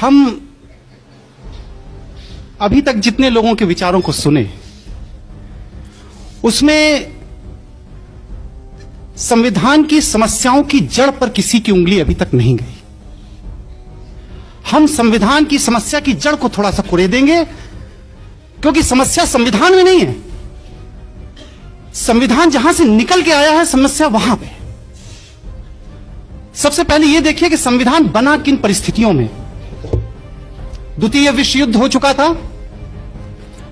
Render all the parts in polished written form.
हम अभी तक जितने लोगों के विचारों को सुने उसमें संविधान की समस्याओं की जड़ पर किसी की उंगली अभी तक नहीं गई। हम संविधान की समस्या की जड़ को थोड़ा सा कुरेदेंगे, क्योंकि समस्या संविधान में नहीं है। संविधान जहां से निकल के आया है, समस्या वहां पे। सबसे पहले यह देखिए कि संविधान बना किन परिस्थितियों में। द्वितीय विश्व युद्ध हो चुका था,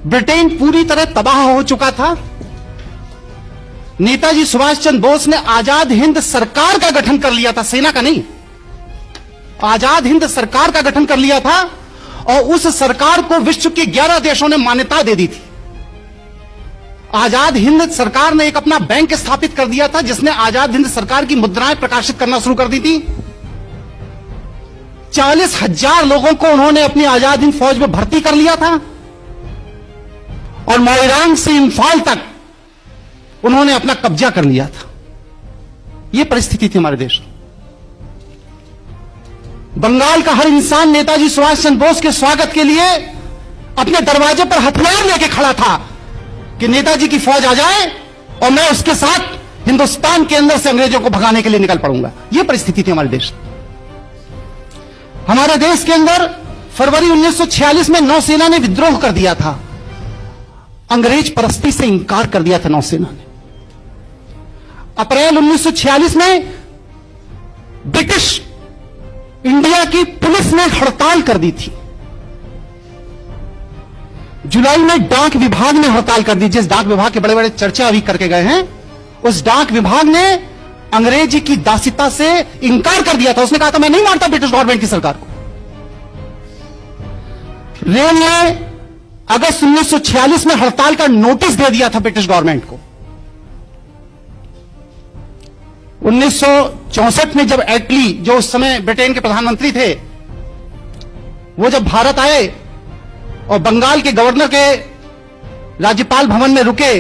ब्रिटेन पूरी तरह तबाह हो चुका था। नेताजी सुभाष चंद्र बोस ने आजाद हिंद सरकार का गठन कर लिया था, सेना का नहीं, आजाद हिंद सरकार का गठन कर लिया था, और उस सरकार को विश्व के 11 देशों ने मान्यता दे दी थी। आजाद हिंद सरकार ने एक अपना बैंक स्थापित कर दिया था, जिसने आजाद हिंद सरकार की मुद्राएं प्रकाशित करना शुरू कर दी थी। 40,000 लोगों को उन्होंने अपनी आजाद हिंद फौज में भर्ती कर लिया था, और मोइरांग से इंफाल तक उन्होंने अपना कब्जा कर लिया था। यह परिस्थिति थी हमारे देश में। बंगाल का हर इंसान नेताजी सुभाष चंद्र बोस के स्वागत के लिए अपने दरवाजे पर हथियार लेके खड़ा था कि नेताजी की फौज आ जाए और मैं उसके साथ हिंदुस्तान के अंदर से अंग्रेजों को भगाने के लिए निकल पड़ूंगा। यह परिस्थिति थी हमारे देश में। हमारे देश के अंदर फरवरी 1946 में नौसेना ने विद्रोह कर दिया था। अंग्रेज परस्ती से इंकार कर दिया था नौसेना ने। अप्रैल 1946 में ब्रिटिश इंडिया की पुलिस ने हड़ताल कर दी थी। जुलाई में डाक विभाग ने हड़ताल कर दी। जिस डाक विभाग के बड़े बड़े चर्चा अभी करके गए हैं, उस डाक विभाग ने अंग्रेजी की दासिता से इंकार कर दिया था। उसने कहा था मैं नहीं मानता ब्रिटिश गवर्नमेंट की सरकार को। रेल ने अगस्त 1946 में हड़ताल का नोटिस दे दिया था ब्रिटिश गवर्नमेंट को। 1964 में जब एटली, जो उस समय ब्रिटेन के प्रधानमंत्री थे, वो जब भारत आए और बंगाल के गवर्नर के राज्यपाल भवन में रुके,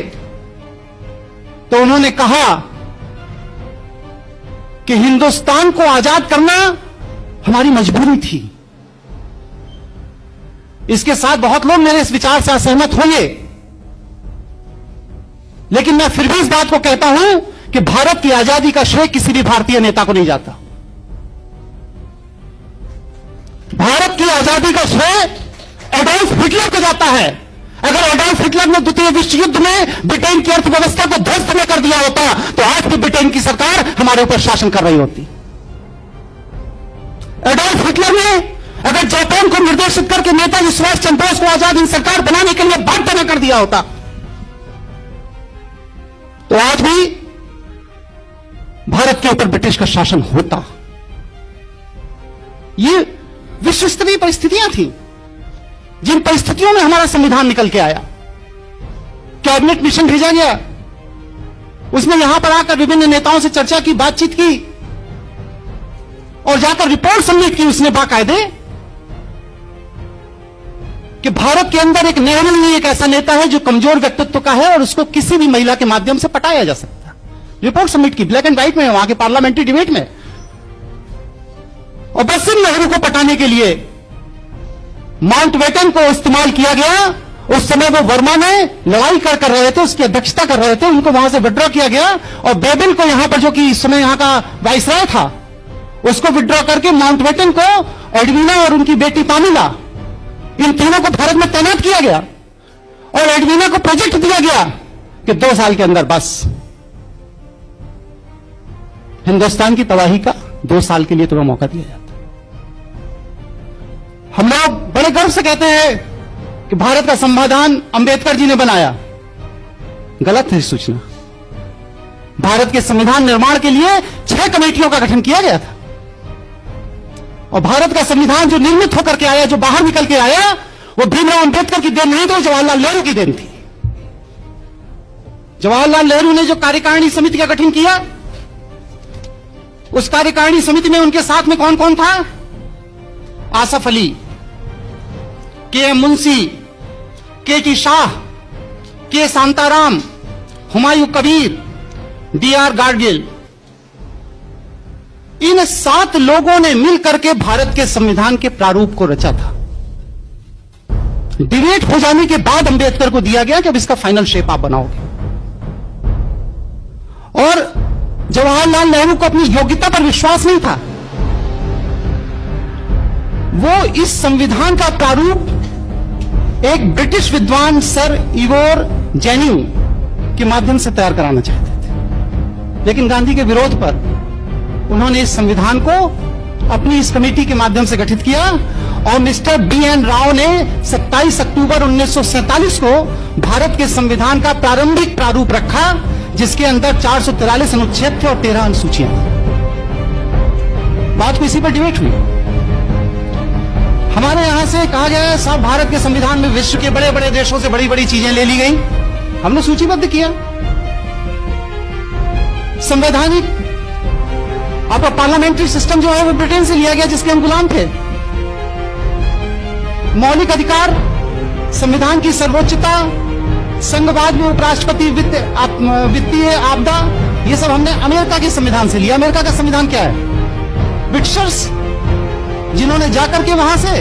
तो उन्होंने कहा कि हिंदुस्तान को आजाद करना हमारी मजबूरी थी। इसके साथ बहुत लोग मेरे इस विचार से असहमत होंगे, लेकिन मैं फिर भी इस बात को कहता हूं कि भारत की आजादी का श्रेय किसी भी भारतीय नेता को नहीं जाता। भारत की आजादी का श्रेय एडोल्फ हिटलर को जाता है। अगर एडोल्फ हिटलर ने द्वितीय विश्व युद्ध में ब्रिटेन की अर्थव्यवस्था को ध्वस्त न कर दिया होता, तो आज भी ब्रिटेन की सरकार हमारे ऊपर शासन कर रही होती। एडोल्फ हिटलर ने अगर जापान को निर्देशित करके नेताजी सुभाष चंद्र बोस को आजाद हिंद सरकार बनाने के लिए बाध्य न कर दिया होता, तो आज भी भारत के ऊपर ब्रिटिश का शासन होता। ये विश्व स्तरीय परिस्थितियां थी, जिन परिस्थितियों में हमारा संविधान निकल के आया। कैबिनेट मिशन भेजा गया, उसने यहां पर आकर विभिन्न नेताओं से चर्चा की, बातचीत की, और जाकर रिपोर्ट सबमिट की उसने बाकायदे कि भारत के अंदर एक नेहरू ही एक ऐसा नेता है जो कमजोर व्यक्तित्व का है और उसको किसी भी महिला के माध्यम से पटाया जा सकता है। रिपोर्ट सबमिट की, ब्लैक एंड व्हाइट में, वहां के पार्लियामेंट्री डिबेट में। और बस नेहरू को पटाने के लिए माउंटबेटन को इस्तेमाल किया गया। उस समय वो वर्मा में लड़ाई कर रहे थे, उसकी अध्यक्षता कर रहे थे, उनको वहां से विड्रॉ किया गया, और बेबिल को यहां पर, जो कि इस समय यहां का वाइसराय था, उसको विड्रॉ करके माउंटबेटन को, एडविना और उनकी बेटी पामिला, इन तीनों को भारत में तैनात किया गया। और एडविना को प्रोजेक्ट दिया गया कि 2 साल के अंदर बस हिंदुस्तान की तबाही का 2 साल के लिए तुम्हें मौका दिया जाता। हम लोग बड़े गर्व से कहते हैं कि भारत का संविधान अंबेडकर जी ने बनाया। गलत है सूचना। भारत के संविधान निर्माण के लिए 6 कमेटियों का गठन किया गया था, और भारत का संविधान जो निर्मित होकर के आया, जो बाहर निकल के आया, वो भीमराव अंबेडकर की देन नहीं थी, जवाहरलाल नेहरू की देन थी। जवाहरलाल नेहरू ने जो कार्यकारिणी समिति का गठन किया, उस कार्यकारिणी समिति में उनके साथ में कौन कौन था? आसफ अली, के एम मुंशी, के शाह, के शांताराम, हुमायूं कबीर, डी आर गाडगिल। इन 7 लोगों ने मिलकर के भारत के संविधान के प्रारूप को रचा था। डिबेट हो जाने के बाद अंबेडकर को दिया गया कि अब इसका फाइनल शेप आप बनाओगे। और जवाहरलाल नेहरू को अपनी योग्यता पर विश्वास नहीं था। वो इस संविधान का प्रारूप एक ब्रिटिश विद्वान सर इगोर जेनिंग के माध्यम से तैयार कराना चाहते थे, लेकिन गांधी के विरोध पर उन्होंने इस संविधान को अपनी इस कमेटी के माध्यम से गठित किया और मिस्टर B.N. राव ने 27 अक्टूबर 1947 को भारत के संविधान का प्रारंभिक प्रारूप रखा, जिसके अंदर 443 अनुच्छेद थे और 13 अनुसूचियां थी। बात को इसी पर डिबेट हुई। हमारे यहां से कहा गया साहब भारत के संविधान में विश्व के बड़े बड़े देशों से बड़ी बड़ी चीजें ले ली गई, हमने सूचीबद्ध किया। संवैधानिक आपका पार्लियामेंट्री सिस्टम जो है वो ब्रिटेन से लिया गया, जिसके हम गुलाम थे। मौलिक अधिकार, संविधान की सर्वोच्चता, संघवाद में उपराष्ट्रपति, वित्तीय आपदा, ये सब हमने अमेरिका के संविधान से लिया। अमेरिका का संविधान क्या है? ब्रिटिशर्स जिन्होंने जाकर के वहां से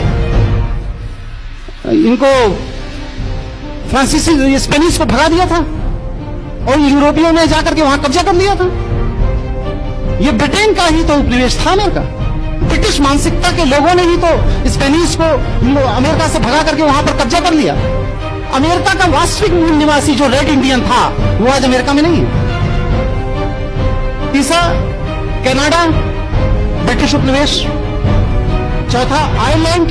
इनको फ्रांसीसी स्पेनिश को भगा दिया था और यूरोपियों ने जाकर के वहां कब्जा कर लिया था। ये ब्रिटेन का ही तो उपनिवेश था अमेरिका। ब्रिटिश मानसिकता के लोगों ने ही तो स्पेनिश को अमेरिका से भगा करके वहां पर कब्जा कर लिया। अमेरिका का वास्तविक मूल निवासी जो रेड इंडियन था वो आज अमेरिका में नहीं है। तीसरा कनाडा, ब्रिटिश उपनिवेश। चौथा आयरलैंड,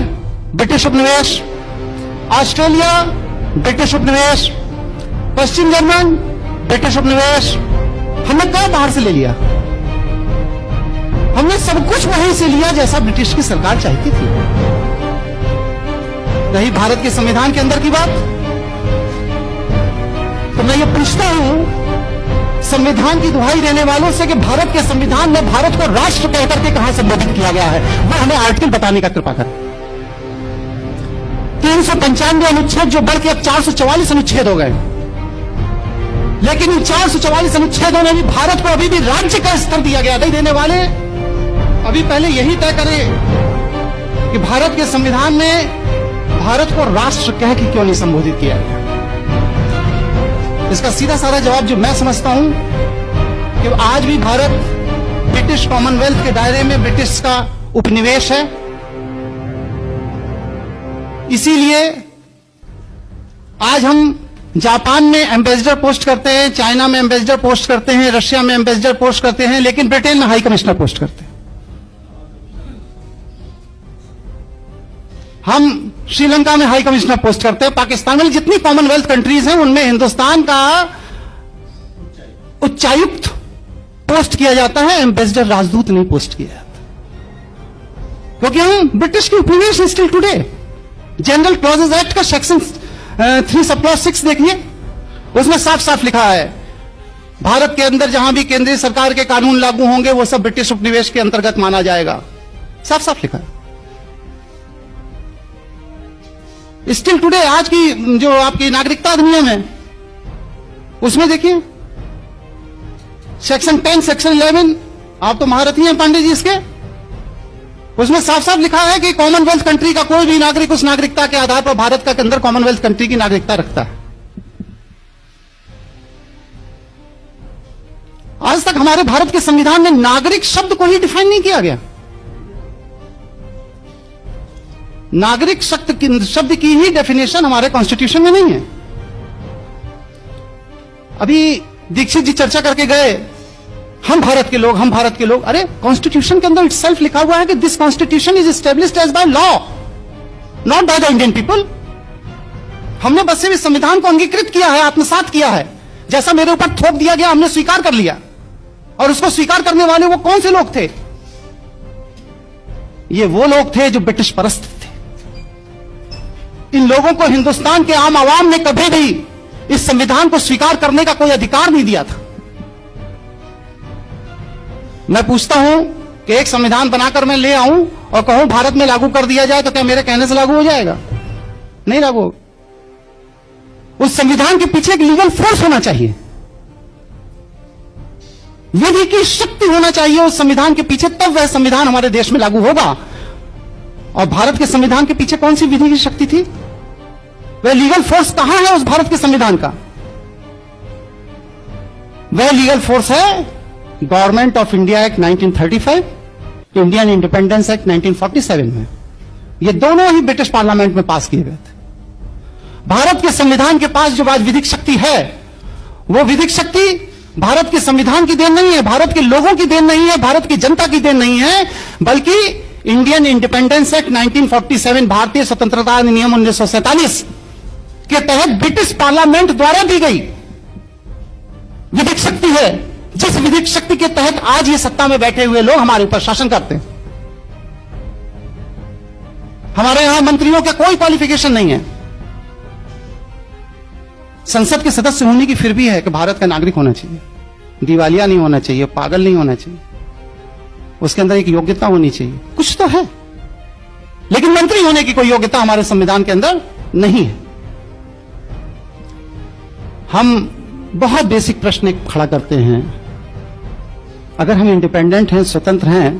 ब्रिटिश उपनिवेश। ऑस्ट्रेलिया, ब्रिटिश उपनिवेश। पश्चिम जर्मन, ब्रिटिश उपनिवेश। हमने क्या बाहर से ले लिया? हमने सब कुछ वहीं से लिया जैसा ब्रिटिश की सरकार चाहती थी। रही भारत के संविधान के अंदर की बात, तो मैं ये पूछता हूं संविधान की दुहाई देने वालों से कि भारत के संविधान में भारत को राष्ट्र कहकर के कहां संबोधित किया गया है, वह हमें आर्टिकल बताने का कृपा करें। 395 अनुच्छेद जो बढ़ के अब 444 अनुच्छेद हो गए, लेकिन इन 444 अनुच्छेदों में भी भारत को अभी भी राज्य का स्तर दिया गया। नहीं देने वाले अभी पहले यही तय करें कि भारत के संविधान में भारत को राष्ट्र कह के क्यों नहीं संबोधित किया गया। इसका सीधा साधा जवाब जो मैं समझता हूं कि आज भी भारत ब्रिटिश कॉमनवेल्थ के दायरे में ब्रिटिश का उपनिवेश है। इसीलिए आज हम जापान में एम्बेसडर पोस्ट करते हैं, चाइना में एम्बेसडर पोस्ट करते हैं, रशिया में एम्बेसडर पोस्ट करते हैं, लेकिन ब्रिटेन में हाई कमिश्नर पोस्ट करते हैं। हम श्रीलंका में हाई कमिश्नर पोस्ट करते हैं। पाकिस्तान में जितनी कॉमनवेल्थ कंट्रीज हैं उनमें हिंदुस्तान का उच्चायुक्त पोस्ट किया जाता है, एम्बेसडर राजदूत नहीं पोस्ट किया जाता, क्योंकि हम ब्रिटिश की उपनिवेश still today. General clauses act का सेक्शन 3(6) देखिए, उसमें साफ साफ लिखा है भारत के अंदर जहां भी केंद्रीय सरकार के कानून लागू होंगे वो सब ब्रिटिश उपनिवेश के अंतर्गत माना जाएगा। साफ साफ लिखा है। स्टिल टुडे आज की जो आपकी नागरिकता अधिनियम है उसमें देखिए सेक्शन 10, सेक्शन 11, आप तो महारथी हैं पांडे जी इसके, उसमें साफ साफ लिखा है कि कॉमनवेल्थ कंट्री का कोई भी नागरिक उस नागरिकता के आधार पर भारत का अंदर कॉमनवेल्थ कंट्री की नागरिकता रखता है। आज तक हमारे भारत के संविधान में नागरिक शब्द को ही डिफाइन नहीं किया गया। नागरिक शब्द की ही डेफिनेशन हमारे कॉन्स्टिट्यूशन में नहीं है। अभी दीक्षित जी चर्चा करके गए, हम भारत के लोग, हम भारत के लोग। अरे कॉन्स्टिट्यूशन के अंदर इटसेल्फ लिखा हुआ है कि this constitution is established as by law, not by the Indian people. हमने बस सिर्फ इस संविधान को अंगीकृत किया है, आत्मसात किया है। जैसा मेरे ऊपर थोप दिया गया हमने स्वीकार कर लिया। और उसको स्वीकार करने वाले वो कौन से लोग थे? ये वो लोग थे जो ब्रिटिश परस्त थे। इन लोगों को हिंदुस्तान के आम आवाम ने कभी भी इस संविधान को स्वीकार करने का कोई अधिकार नहीं दिया था। मैं पूछता हूं कि एक संविधान बनाकर मैं ले आऊं और कहूं भारत में लागू कर दिया जाए तो क्या मेरे कहने से लागू हो जाएगा? नहीं लागू होगा। उस संविधान के पीछे एक लीगल फोर्स होना चाहिए। विधि की शक्ति होना चाहिए उस संविधान के पीछे, तब वह संविधान हमारे देश में लागू होगा। और भारत के संविधान के पीछे कौन सी विधि की शक्ति थी? वह लीगल फोर्स कहां है उस भारत के संविधान का? वह लीगल फोर्स है government of India act 1935, Indian independence act 1947 में। ये दोनों ही ब्रिटिश पार्लियामेंट में पास किए गए थे। भारत के संविधान के पास जो आज विधिक शक्ति है, वो विधिक शक्ति भारत के संविधान की देन नहीं है, भारत के लोगों की देन नहीं है, भारत की जनता की देन नहीं है, बल्कि इंडियन इंडिपेंडेंस एक्ट 1947, भारतीय स्वतंत्रता अधिनियम 1947 के तहत ब्रिटिश पार्लियामेंट द्वारा दी गई विधिक शक्ति है, जिस विधिक शक्ति के तहत आज ये सत्ता में बैठे हुए लोग हमारे ऊपर शासन करते हैं। हमारे यहां मंत्रियों का कोई क्वालिफिकेशन नहीं है, संसद के सदस्य होने की फिर भी है कि भारत का नागरिक होना चाहिए, दिवालिया नहीं होना चाहिए, पागल नहीं होना चाहिए, उसके अंदर एक योग्यता होनी चाहिए, कुछ तो है, लेकिन मंत्री होने की कोई योग्यता हमारे संविधान के अंदर नहीं है। हम बहुत बेसिक प्रश्न एक खड़ा करते हैं, अगर हम इंडिपेंडेंट हैं, स्वतंत्र हैं,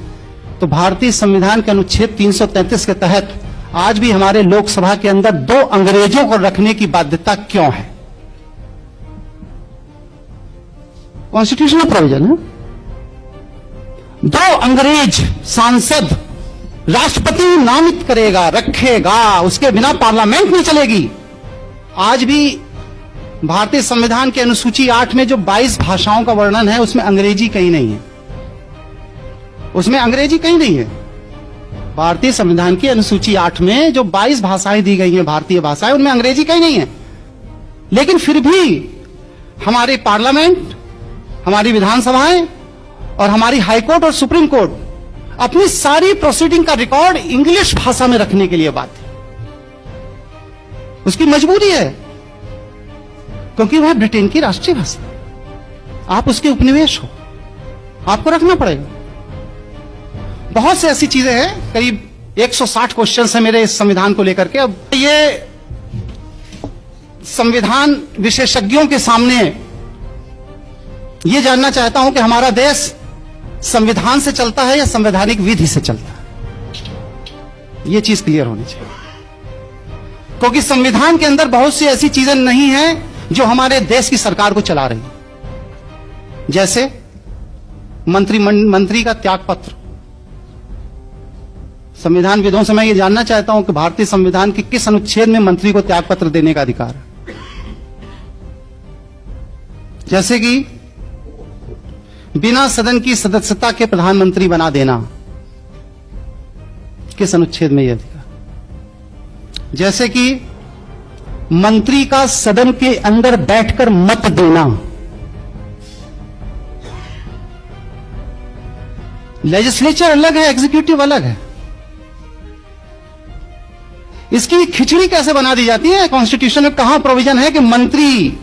तो भारतीय संविधान के अनुच्छेद 333 के तहत आज भी हमारे लोकसभा के अंदर 2 अंग्रेजों को रखने की बाध्यता क्यों है? कॉन्स्टिट्यूशनल प्रोविजन है। 2 अंग्रेज सांसद राष्ट्रपति नामित करेगा, रखेगा, उसके बिना पार्लियामेंट नहीं चलेगी। आज भी भारतीय संविधान के अनुसूची 8 में जो 22 भाषाओं का वर्णन है, उसमें अंग्रेजी कहीं नहीं है, उसमें अंग्रेजी कहीं नहीं है। भारतीय संविधान की अनुसूची 8 में जो 22 भाषाएं दी गई हैं, भारतीय भाषाएं, उनमें अंग्रेजी कहीं नहीं है। लेकिन फिर भी हमारे पार्लियामेंट, हमारी विधानसभाएं और हमारी हाईकोर्ट और सुप्रीम कोर्ट अपनी सारी प्रोसीडिंग का रिकॉर्ड इंग्लिश भाषा में रखने के लिए बाध्य है। उसकी मजबूरी है, क्योंकि वह ब्रिटेन की राष्ट्रीय भाषा, आप उसके उपनिवेश हो, आपको रखना पड़ेगा। बहुत से ऐसी चीजें हैं, करीब 160 क्वेश्चन है मेरे इस संविधान को लेकर के। अब ये संविधान विशेषज्ञों के सामने ये जानना चाहता हूं कि हमारा देश संविधान से चलता है या संवैधानिक विधि से चलता है, ये चीज क्लियर होनी चाहिए। क्योंकि संविधान के अंदर बहुत सी ऐसी चीजें नहीं हैं जो हमारे देश की सरकार को चला रही है, जैसे मंत्री का त्याग पत्र। संविधान विदों से मैं ये जानना चाहता हूं कि भारतीय संविधान के किस अनुच्छेद में मंत्री को त्याग पत्र देने का अधिकार है? जैसे कि बिना सदन की सदस्यता के प्रधानमंत्री बना देना, किस अनुच्छेद में यह अधिकार? जैसे कि मंत्री का सदन के अंदर बैठकर मत देना। लेजिस्लेचर अलग है, एग्जीक्यूटिव अलग है, इसकी खिचड़ी कैसे बना दी जाती है? कॉन्स्टिट्यूशन में कहां प्रोविजन है कि मंत्री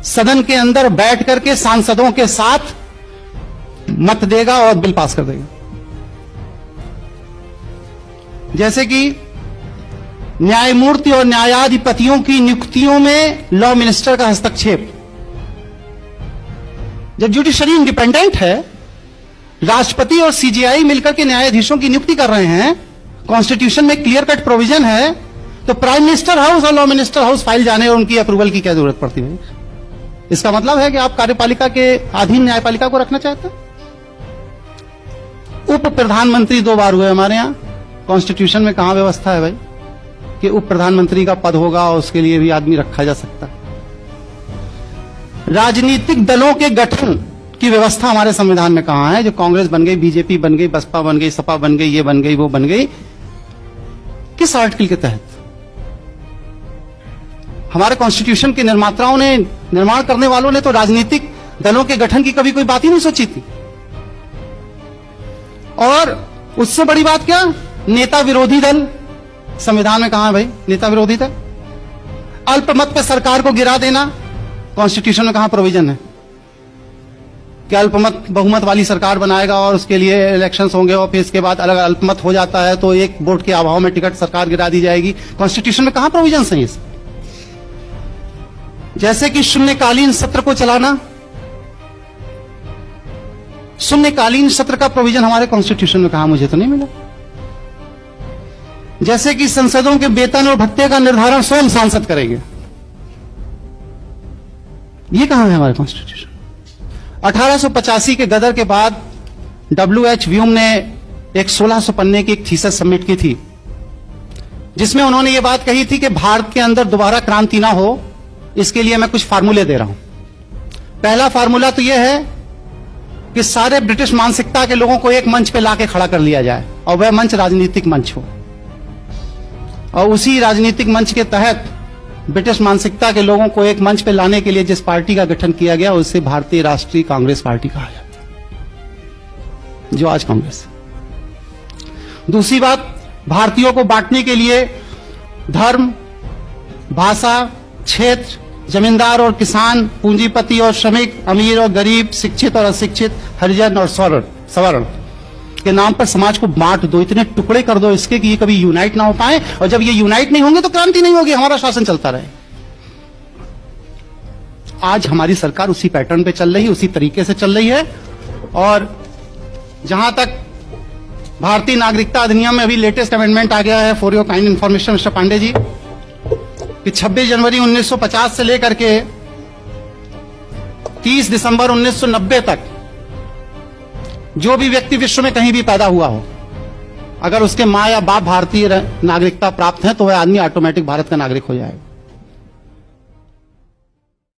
सदन के अंदर बैठ करके सांसदों के साथ मत देगा और बिल पास कर देगा? जैसे कि न्यायमूर्ति और न्यायाधिपतियों की नियुक्तियों में लॉ मिनिस्टर का हस्तक्षेप। जब जुडिशरी इंडिपेंडेंट है, राष्ट्रपति और सीजीआई मिलकर के न्यायाधीशों की नियुक्ति कर रहे हैं, कॉन्स्टिट्यूशन में क्लियर कट प्रोविजन है, तो प्राइम मिनिस्टर हाउस और लॉ मिनिस्टर हाउस फाइल जाने और उनकी अप्रूवल की क्या जरूरत पड़ती है? इसका मतलब है कि आप कार्यपालिका के अधीन न्यायपालिका को रखना चाहते हैं। उप प्रधानमंत्री 2 बार हुए हमारे यहां, कॉन्स्टिट्यूशन में कहां व्यवस्था है भाई कि उप प्रधानमंत्री का पद होगा और उसके लिए भी आदमी रखा जा सकता है? राजनीतिक दलों के गठन की व्यवस्था हमारे संविधान में कहां है? जो कांग्रेस बन गई, बीजेपी बन गई, बसपा बन गई, सपा बन गई, ये बन गई, वो बन गई, किस आर्टिकल के तहत? हमारे कॉन्स्टिट्यूशन के निर्माताओं ने, निर्माण करने वालों ने तो राजनीतिक दलों के गठन की कभी कोई बात ही नहीं सोची थी। और उससे बड़ी बात क्या, नेता विरोधी दल संविधान में कहां है भाई? नेता विरोधी दल। अल्पमत पे सरकार को गिरा देना, कॉन्स्टिट्यूशन में कहां प्रोविजन है कि अल्पमत बहुमत वाली सरकार बनाएगा और उसके लिए इलेक्शंस होंगे और फिर इसके बाद अलग अल्पमत हो जाता है तो एक वोट के अभाव में टिकट सरकार गिरा दी जाएगी? कॉन्स्टिट्यूशन में कहां प्रोविजन है इस? जैसे कि शून्यकालीन सत्र को चलाना, शून्यकालीन सत्र का प्रोविजन हमारे कॉन्स्टिट्यूशन में कहा, मुझे तो नहीं मिला। जैसे कि संसदों के वेतन और भत्ते का निर्धारण स्वयं सांसद करेंगे, ये कहां है हमारे कॉन्स्टिट्यूशन? 1885 के गदर के बाद W.H. व्यूम ने एक 1600 पन्ने की एक थीसिस सबमिट की थी, जिसमें उन्होंने ये बात कही थी कि भारत के अंदर दोबारा क्रांति ना हो, इसके लिए मैं कुछ फार्मूले दे रहा हूं। पहला फार्मूला तो यह है कि सारे ब्रिटिश मानसिकता के लोगों को एक मंच पे लाके खड़ा कर लिया जाए, और वह मंच राजनीतिक मंच हो, और उसी राजनीतिक मंच के तहत ब्रिटिश मानसिकता के लोगों को एक मंच पे लाने के लिए जिस पार्टी का गठन किया गया उसे भारतीय राष्ट्रीय कांग्रेस पार्टी कहा जाता है, जो आज कांग्रेस है। दूसरी बात, भारतीयों को बांटने के लिए धर्म, भाषा, क्षेत्र, जमींदार और किसान, पूंजीपति और श्रमिक, अमीर और गरीब, शिक्षित और अशिक्षित, हरिजन और सवर्ण के नाम पर समाज को बांट दो, इतने टुकड़े कर दो इसके कि ये कभी यूनाइट ना हो पाए, और जब ये यूनाइट नहीं होंगे तो क्रांति नहीं होगी, हमारा शासन चलता रहे। आज हमारी सरकार उसी पैटर्न पे चल रही है, उसी तरीके से चल रही है। और जहां तक भारतीय नागरिकता अधिनियम में अभी लेटेस्ट अमेंडमेंट आ गया है, for your kind information mister Pandey ji, कि 26 जनवरी 1950 से लेकर के 30 दिसंबर 1990 तक जो भी व्यक्ति विश्व में कहीं भी पैदा हुआ हो, अगर उसके मां या बाप भारतीय नागरिकता प्राप्त है तो वह आदमी ऑटोमेटिक भारत का नागरिक हो जाएगा।